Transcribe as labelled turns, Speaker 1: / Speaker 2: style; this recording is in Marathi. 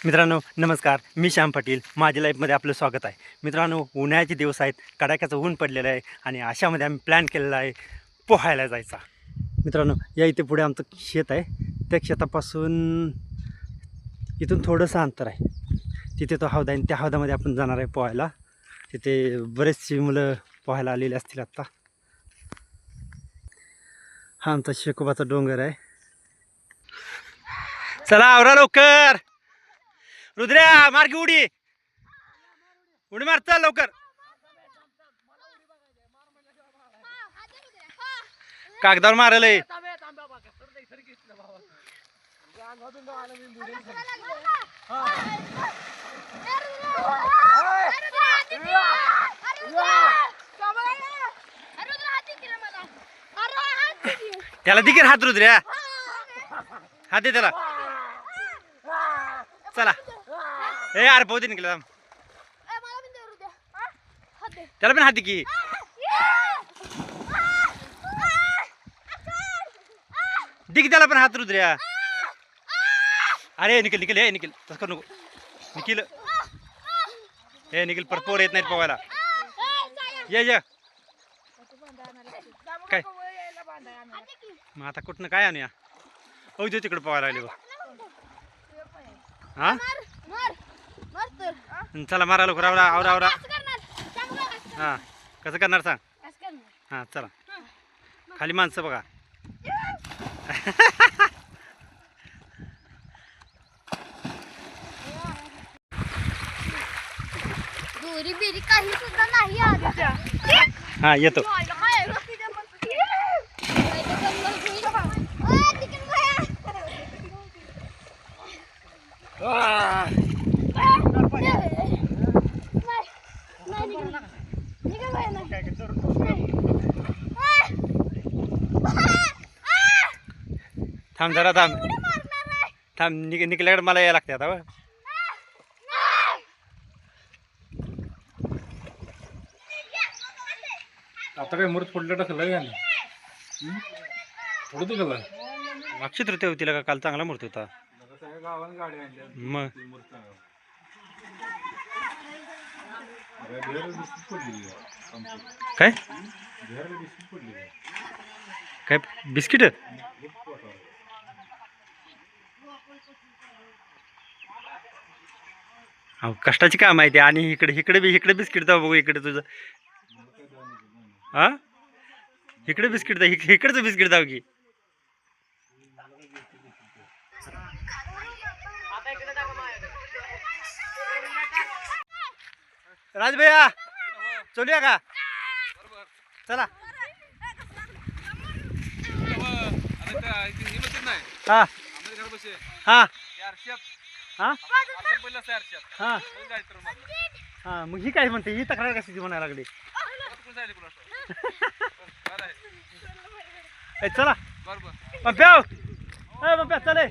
Speaker 1: मित्रांनो नमस्कार, मी श्याम पाटील. माझ्या लाईफमध्ये आपलं स्वागत आहे. मित्रांनो, उन्हाळ्याचे दिवस आहेत, कडाक्याचं ऊन पडलेलं आहे आणि अशामध्ये आम्ही प्लॅन केलेला आहे पोहायला जायचा. मित्रांनो, या इथे पुढे आमचं शेत आहे. त्या शेतापासून इथून थोडंसं अंतर आहे, तिथे तो हौद आहे. त्या हौदामध्ये आपण जाणार आहे पोहायला. तिथे बरेचशी मुलं पोहायला आलेली असतील आत्ता. हा आमचा शेकोबाचा डोंगर आहे. चला आवरा लवकर. रुद्र्या मार की उडी उडी मार, चल लवकर. कागदावर मारलंय. त्याला दिखेल हात. रुद्र्या हात दे त्याला. चला ए यार पोहते निघलं. त्याला पण हात दे की. दिख त्याला पण हात. रुद्र्या अरे निखिल निखिल हे निखिल तसं करू नको. निखिल हे निखिल परपोर येत नाहीत पोहायला. ये काय मग आता कुठनं काय आणूया. हो जो तिकडे पोहायला आले बघ. हा चला मारा लवकर. आवरा आवरा आवरा. हां कसं करणार सांग. हां चला खाली माणसं बघा.
Speaker 2: दोरी बिरी काही सुद्धा नाही.
Speaker 1: हां येतो. थांब जरा थांब थांब. निकल्याकडे मला यायला लागते आता.
Speaker 3: आता काय मूर्त फोडलं टाकलं का फोडत गेला.
Speaker 1: अक्षय तृतीय होती का काल. चांगला मूर्ती होता मग. काय काय बिस्किट. अहो कष्टाची काम आहे ते. आणि इकडे इकडे बिस्किट जाऊ बघू. इकडे तुझं हा इकडे बिस्किट जा. इकडचं बिस्किट जाऊ की. राज भैया चलूया का. चला हा हा हा हा हा. मग ही काय म्हणते. ही तक्रार कशाची म्हणायला लागली. चला पप्प्या चले.